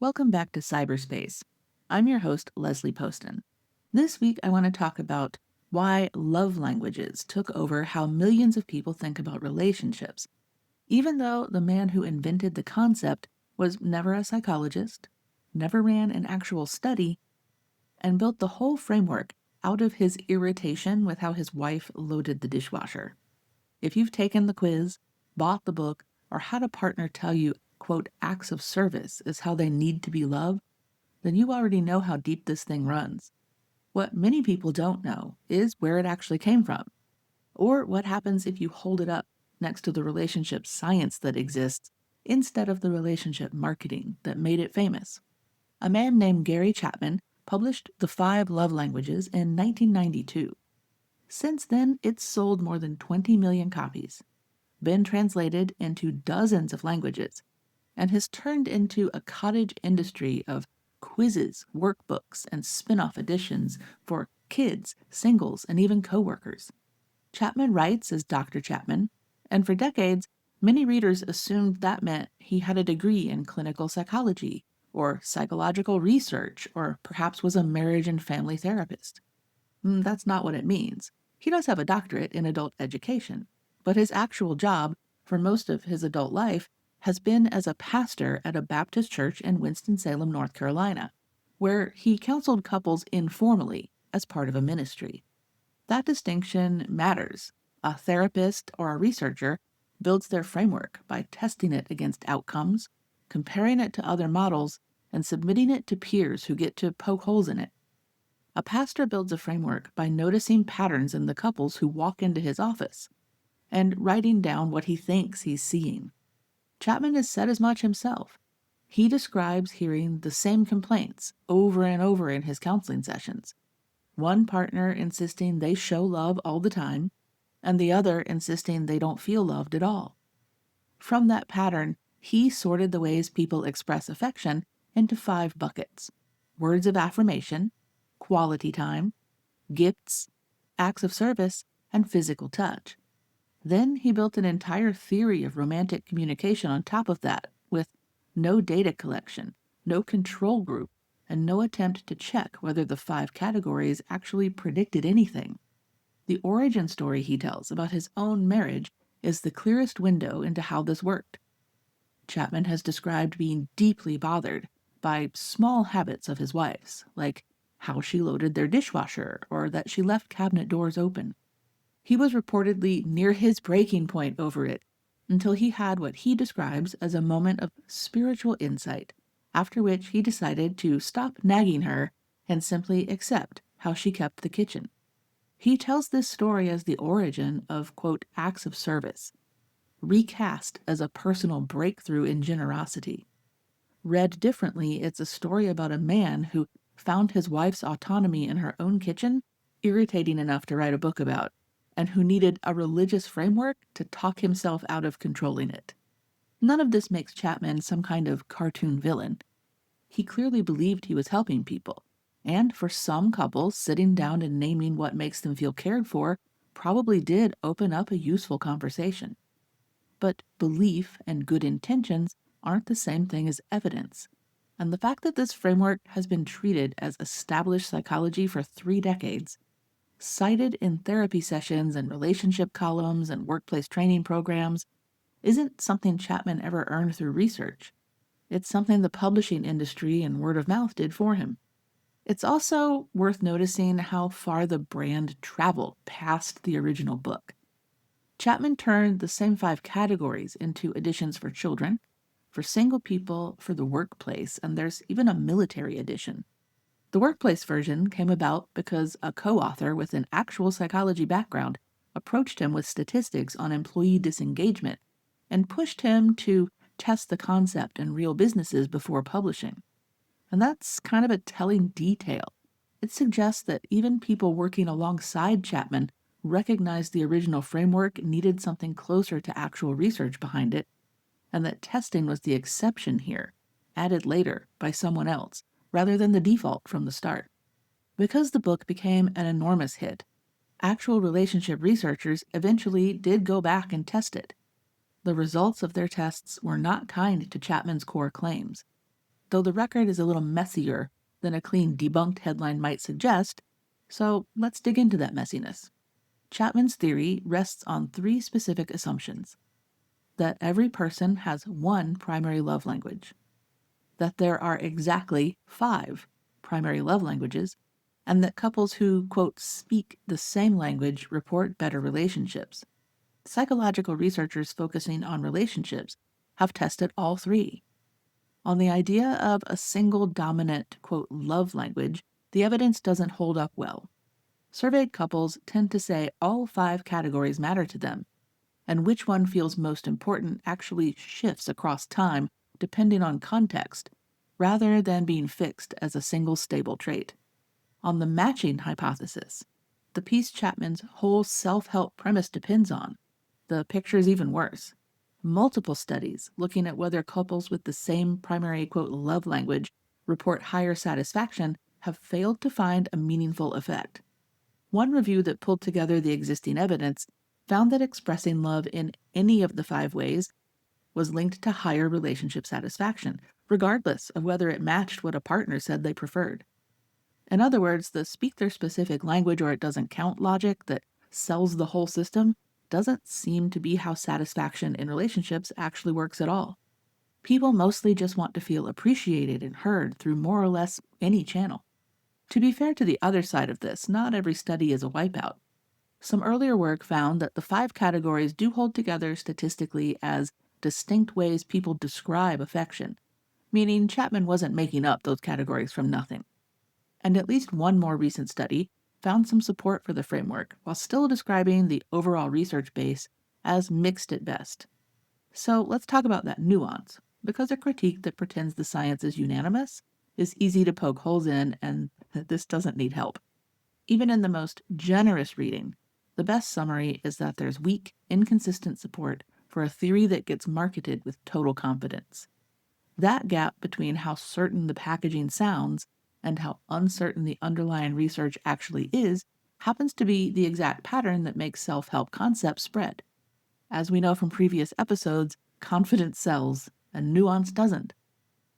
Welcome back to cyberspace. I'm your host, Leslie Poston. This week, I want to talk about why love languages took over how millions of people think about relationships, even though the man who invented the concept was never a psychologist, never ran an actual study, and built the whole framework out of his irritation with how his wife loaded the dishwasher. If you've taken the quiz, bought the book, or had a partner tell you, quote, acts of service is how they need to be loved, then you already know how deep this thing runs. What many people don't know is where it actually came from, or what happens if you hold it up next to the relationship science that exists instead of the relationship marketing that made it famous. A man named Gary Chapman published The Five Love Languages in 1992. Since then, it's sold more than 20 million copies, been translated into dozens of languages, and has turned into a cottage industry of quizzes, workbooks, and spin off editions for kids, singles, and even coworkers. Chapman writes as Dr. Chapman, and for decades, many readers assumed that meant he had a degree in clinical psychology, or psychological research, or perhaps was a marriage and family therapist. That's not what it means. He does have a doctorate in adult education, but his actual job, for most of his adult life, has been as a pastor at a Baptist church in Winston-Salem, North Carolina, where he counseled couples informally as part of a ministry. That distinction matters. A therapist or a researcher builds their framework by testing it against outcomes, comparing it to other models, and submitting it to peers who get to poke holes in it. A pastor builds a framework by noticing patterns in the couples who walk into his office and writing down what he thinks he's seeing. Chapman has said as much himself. He describes hearing the same complaints over and over in his counseling sessions. One partner insisting they show love all the time, and the other insisting they don't feel loved at all. From that pattern, he sorted the ways people express affection into 5 buckets: words of affirmation, quality time, gifts, acts of service, and physical touch. Then he built an entire theory of romantic communication on top of that, with no data collection, no control group, and no attempt to check whether the 5 categories actually predicted anything. The origin story he tells about his own marriage is the clearest window into how this worked. Chapman has described being deeply bothered by small habits of his wife's, like how she loaded their dishwasher or that she left cabinet doors open. He was reportedly near his breaking point over it until he had what he describes as a moment of spiritual insight, after which he decided to stop nagging her and simply accept how she kept the kitchen. He tells this story as the origin of, quote, acts of service, recast as a personal breakthrough in generosity. Read differently, it's a story about a man who found his wife's autonomy in her own kitchen irritating enough to write a book about, and who needed a religious framework to talk himself out of controlling it. None of this makes Chapman some kind of cartoon villain. He clearly believed he was helping people, and for some couples, sitting down and naming what makes them feel cared for probably did open up a useful conversation. But belief and good intentions aren't the same thing as evidence. And the fact that this framework has been treated as established psychology for 3 decades, cited in therapy sessions and relationship columns and workplace training programs, isn't something Chapman ever earned through research. It's something the publishing industry and word of mouth did for him. It's also worth noticing how far the brand traveled past the original book. Chapman turned the same 5 categories into editions for children, for single people, for the workplace, and there's even a military edition. The workplace version came about because a co-author with an actual psychology background approached him with statistics on employee disengagement and pushed him to test the concept in real businesses before publishing. And that's kind of a telling detail. It suggests that even people working alongside Chapman recognized the original framework needed something closer to actual research behind it, and that testing was the exception here, added later by someone else, rather than the default from the start. Because the book became an enormous hit, actual relationship researchers eventually did go back and test it. The results of their tests were not kind to Chapman's core claims. though the record is a little messier than a clean debunked headline might suggest, so let's dig into that messiness. Chapman's theory rests on three specific assumptions: that every person has one primary love language, that there are exactly 5 primary love languages, and that couples who, quote, speak the same language report better relationships. Psychological researchers focusing on relationships have tested all three. On the idea of a single dominant, quote, love language, the evidence doesn't hold up well. Surveyed couples tend to say all 5 categories matter to them, and which one feels most important actually shifts across time depending on context, rather than being fixed as a single stable trait. On the matching hypothesis, the piece Chapman's whole self-help premise depends on, the picture's even worse. Multiple studies looking at whether couples with the same primary, quote, love language report higher satisfaction have failed to find a meaningful effect. One review that pulled together the existing evidence found that expressing love in any of the 5 ways was linked to higher relationship satisfaction, regardless of whether it matched what a partner said they preferred. In other words, the speak their specific language or it doesn't count logic that sells the whole system doesn't seem to be how satisfaction in relationships actually works at all. People mostly just want to feel appreciated and heard through more or less any channel. To be fair to the other side of this, not every study is a wipeout. Some earlier work found that the 5 categories do hold together statistically as distinct ways people describe affection, meaning Chapman wasn't making up those categories from nothing. And at least one more recent study found some support for the framework while still describing the overall research base as mixed at best. So let's talk about that nuance, because a critique that pretends the science is unanimous is easy to poke holes in, and this doesn't need help. Even in the most generous reading, the best summary is that there's weak, inconsistent support for a theory that gets marketed with total confidence. That gap between how certain the packaging sounds and how uncertain the underlying research actually is happens to be the exact pattern that makes self-help concepts spread. As we know from previous episodes, confidence sells and nuance doesn't.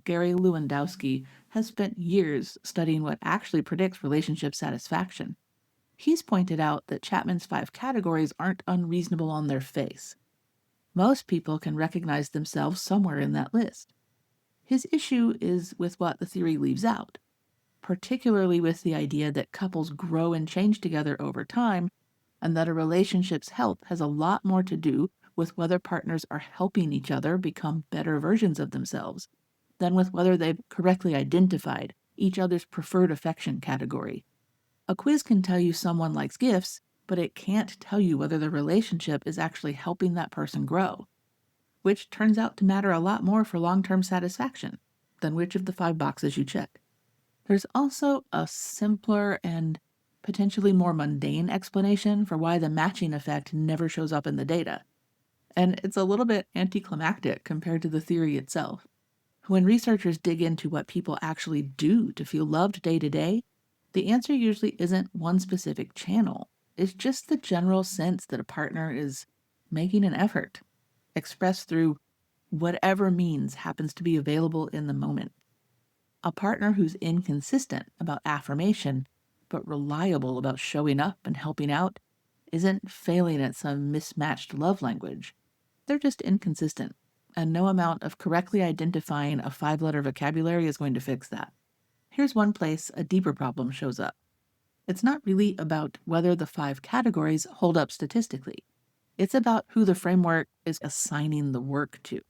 Gary Lewandowski has spent years studying what actually predicts relationship satisfaction. He's pointed out that Chapman's 5 categories aren't unreasonable on their face. Most people can recognize themselves somewhere in that list. His issue is with what the theory leaves out, particularly with the idea that couples grow and change together over time, and that a relationship's health has a lot more to do with whether partners are helping each other become better versions of themselves than with whether they've correctly identified each other's preferred affection category. A quiz can tell you someone likes gifts, but it can't tell you whether the relationship is actually helping that person grow, which turns out to matter a lot more for long-term satisfaction than which of the 5 boxes you check. There's also a simpler and potentially more mundane explanation for why the matching effect never shows up in the data, and it's a little bit anticlimactic compared to the theory itself. When researchers dig into what people actually do to feel loved day to day, the answer usually isn't one specific channel. It's just the general sense that a partner is making an effort, expressed through whatever means happens to be available in the moment. A partner who's inconsistent about affirmation, but reliable about showing up and helping out, isn't failing at some mismatched love language. They're just inconsistent, and no amount of correctly identifying a 5-letter vocabulary is going to fix that. Here's one place a deeper problem shows up. It's not really about whether the 5 categories hold up statistically. It's about who the framework is assigning the work to.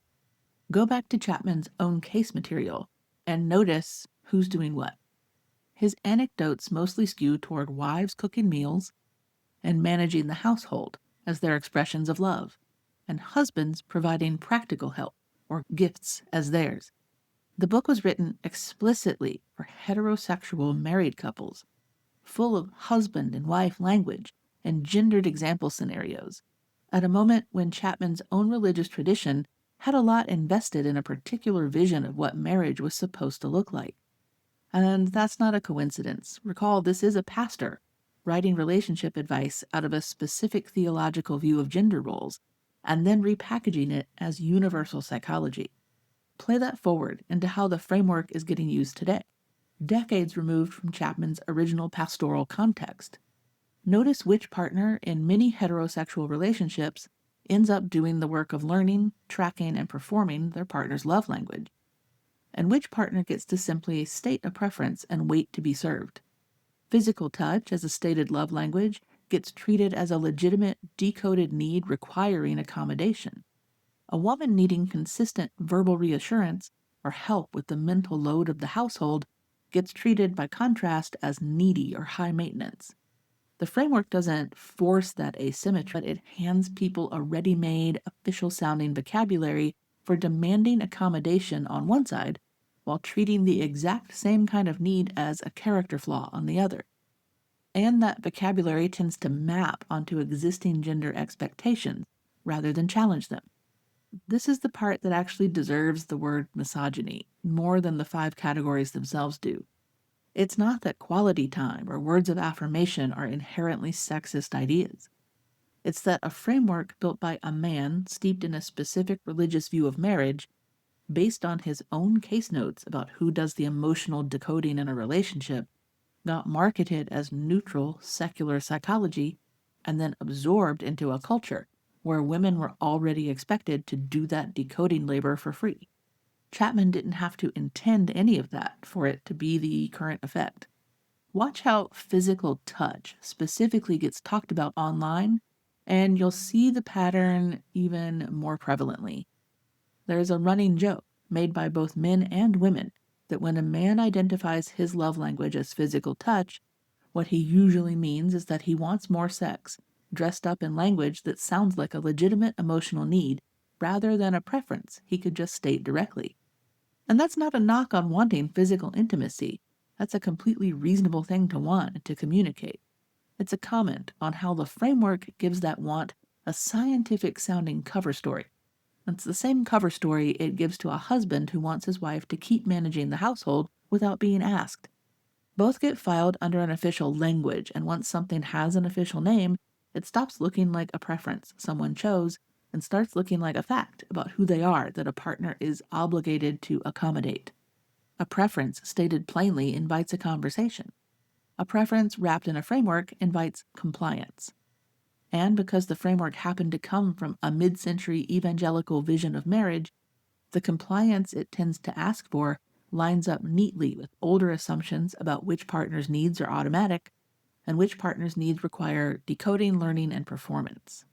Go back to Chapman's own case material and notice who's doing what. His anecdotes mostly skew toward wives cooking meals and managing the household as their expressions of love, and husbands providing practical help or gifts as theirs. The book was written explicitly for heterosexual married couples, full of husband and wife language and gendered example scenarios, at a moment when Chapman's own religious tradition had a lot invested in a particular vision of what marriage was supposed to look like. And that's not a coincidence. Recall, this is a pastor writing relationship advice out of a specific theological view of gender roles, and then repackaging it as universal psychology. Play that forward into how the framework is getting used today, decades removed from Chapman's original pastoral context. Notice which partner in many heterosexual relationships ends up doing the work of learning, tracking, and performing their partner's love language, and which partner gets to simply state a preference and wait to be served. Physical touch, as a stated love language, gets treated as a legitimate, decoded need requiring accommodation. A woman needing consistent verbal reassurance or help with the mental load of the household gets treated, by contrast, as needy or high maintenance. The framework doesn't force that asymmetry, but it hands people a ready-made, official-sounding vocabulary for demanding accommodation on one side, while treating the exact same kind of need as a character flaw on the other. And that vocabulary tends to map onto existing gender expectations rather than challenge them. This is the part that actually deserves the word misogyny more than the 5 categories themselves do. It's not that quality time or words of affirmation are inherently sexist ideas. It's that a framework built by a man steeped in a specific religious view of marriage, based on his own case notes about who does the emotional decoding in a relationship, got marketed as neutral, secular psychology, and then absorbed into a culture where women were already expected to do that decoding labor for free. Chapman didn't have to intend any of that for it to be the current effect. Watch how physical touch specifically gets talked about online, and you'll see the pattern even more prevalently. There's a running joke made by both men and women that when a man identifies his love language as physical touch, what he usually means is that he wants more sex, dressed up in language that sounds like a legitimate emotional need, rather than a preference he could just state directly. And that's not a knock on wanting physical intimacy. That's a completely reasonable thing to want and to communicate. It's a comment on how the framework gives that want a scientific-sounding cover story. It's the same cover story it gives to a husband who wants his wife to keep managing the household without being asked. Both get filed under an official language, and once something has an official name, it stops looking like a preference someone chose and starts looking like a fact about who they are that a partner is obligated to accommodate. A preference stated plainly invites a conversation. A preference wrapped in a framework invites compliance. And because the framework happened to come from a mid-century evangelical vision of marriage, the compliance it tends to ask for lines up neatly with older assumptions about which partner's needs are automatic and which partner's needs require decoding, learning, and performance.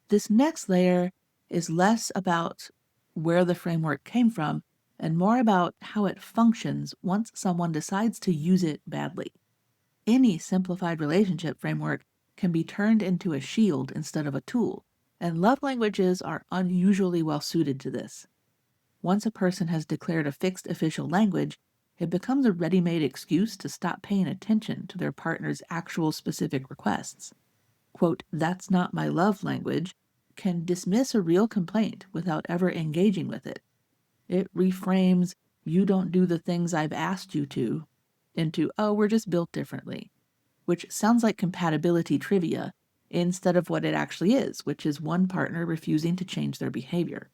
This next layer is less about where the framework came from and more about how it functions once someone decides to use it badly. Any simplified relationship framework can be turned into a shield instead of a tool, and love languages are unusually well suited to this. Once a person has declared a fixed official language, it becomes a ready-made excuse to stop paying attention to their partner's actual specific requests. Quote, "That's not my love language," can dismiss a real complaint without ever engaging with it. It reframes, "You don't do the things I've asked you to," into, "Oh, we're just built differently," which sounds like compatibility trivia instead of what it actually is, which is one partner refusing to change their behavior.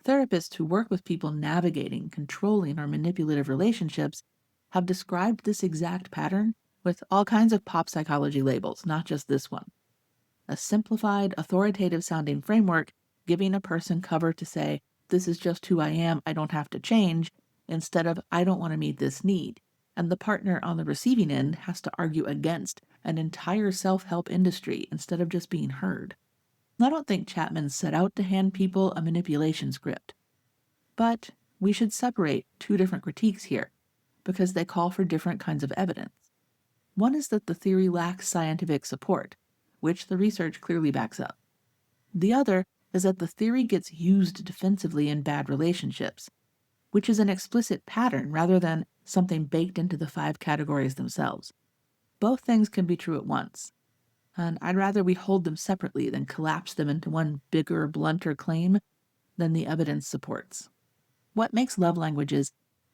Therapists who work with people navigating, controlling, or manipulative relationships have described this exact pattern with all kinds of pop psychology labels, not just this one. A simplified, authoritative-sounding framework giving a person cover to say, "This is just who I am, I don't have to change," instead of, "I don't want to meet this need." And the partner on the receiving end has to argue against an entire self-help industry instead of just being heard. I don't think Chapman set out to hand people a manipulation script. But we should separate 2 different critiques here, because they call for different kinds of evidence. One is that the theory lacks scientific support, which the research clearly backs up. The other is that the theory gets used defensively in bad relationships, which is an explicit pattern rather than something baked into the 5 categories themselves. Both things can be true at once, and I'd rather we hold them separately than collapse them into one bigger, blunter claim than the evidence supports. What makes love languages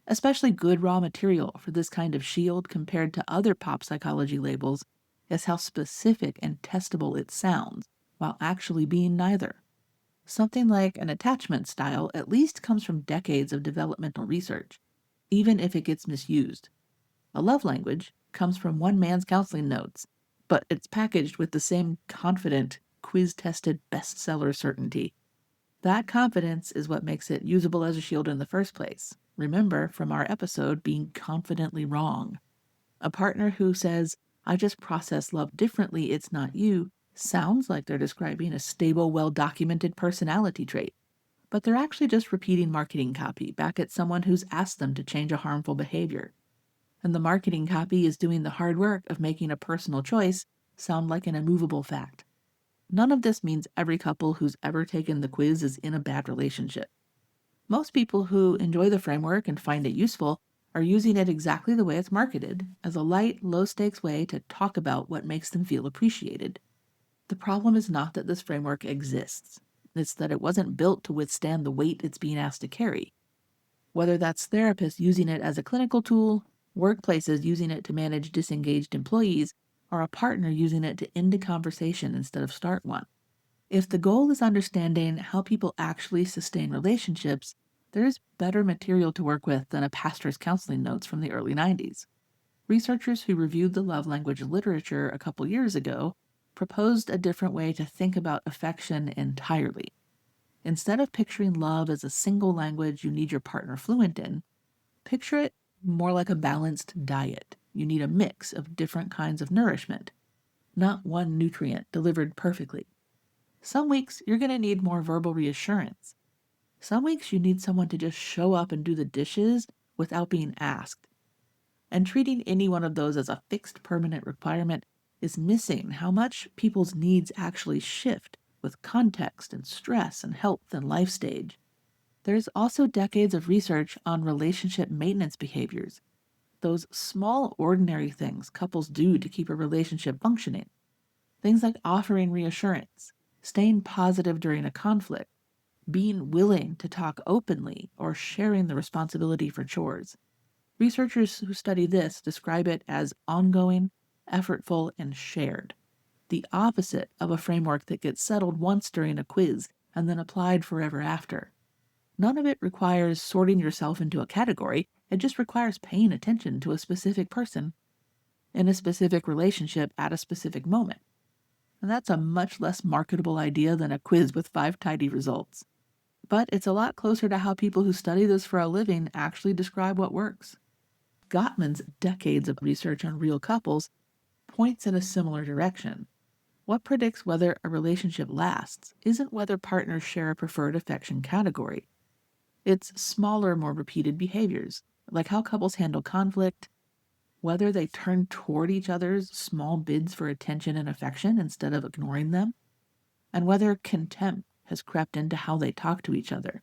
especially good raw material for this kind of shield compared to other pop psychology labels is how specific and testable it sounds, while actually being neither. Something like an attachment style at least comes from decades of developmental research, even if it gets misused. A love language comes from one man's counseling notes, but it's packaged with the same confident, quiz tested bestseller certainty. That confidence is what makes it usable as a shield in the first place. Remember from our episode, being confidently wrong. A partner who says, I just process love differently, it's not you, sounds like they're describing a stable, well documented personality trait. But they're actually just repeating marketing copy back at someone who's asked them to change a harmful behavior. And the marketing copy is doing the hard work of making a personal choice sound like an immovable fact. None of this means every couple who's ever taken the quiz is in a bad relationship. Most people who enjoy the framework and find it useful are using it exactly the way it's marketed, as a light, low-stakes way to talk about what makes them feel appreciated. The problem is not that this framework exists. It's that it wasn't built to withstand the weight it's being asked to carry. Whether that's therapists using it as a clinical tool, workplaces using it to manage disengaged employees, or a partner using it to end a conversation instead of start one. If the goal is understanding how people actually sustain relationships, there's better material to work with than a pastor's counseling notes from the early 90s. Researchers who reviewed the love language literature a couple years ago proposed a different way to think about affection entirely. Instead of picturing love as a single language you need your partner fluent in, picture it more like a balanced diet. You need a mix of different kinds of nourishment, not one nutrient delivered perfectly. Some weeks you're going to need more verbal reassurance. Some weeks you need someone to just show up and do the dishes without being asked. And treating any one of those as a fixed permanent requirement is missing how much people's needs actually shift with context and stress and health and life stage. There's also decades of research on relationship maintenance behaviors, those small, ordinary things couples do to keep a relationship functioning. Things like offering reassurance, staying positive during a conflict, being willing to talk openly, or sharing the responsibility for chores. Researchers who study this describe it as ongoing, effortful, and shared, the opposite of a framework that gets settled once during a quiz and then applied forever after. None of it requires sorting yourself into a category, it just requires paying attention to a specific person in a specific relationship at a specific moment. And that's a much less marketable idea than a quiz with 5 tidy results. But it's a lot closer to how people who study this for a living actually describe what works. Gottman's decades of research on real couples points in a similar direction. What predicts whether a relationship lasts isn't whether partners share a preferred affection category. It's smaller, more repeated behaviors, like how couples handle conflict, whether they turn toward each other's small bids for attention and affection instead of ignoring them, and whether contempt has crept into how they talk to each other.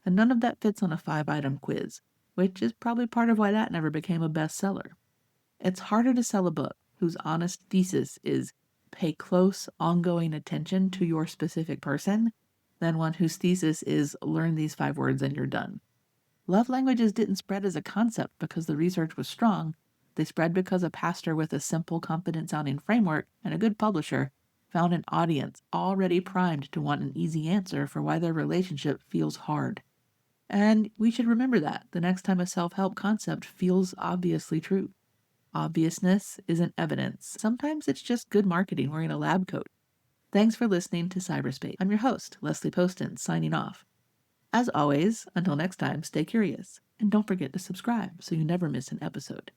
And none of that fits on a 5-item quiz, which is probably part of why that never became a bestseller. It's harder to sell a book whose honest thesis is pay close, ongoing attention to your specific person than one whose thesis is learn these 5 words and you're done. Love languages didn't spread as a concept because the research was strong. They spread because a pastor with a simple, confident-sounding framework and a good publisher found an audience already primed to want an easy answer for why their relationship feels hard. And we should remember that the next time a self-help concept feels obviously true. Obviousness isn't evidence. Sometimes it's just good marketing wearing a lab coat. Thanks for listening to Cyberspace. I'm your host, Leslie Poston, signing off. As always, until next time, stay curious, and don't forget to subscribe so you never miss an episode.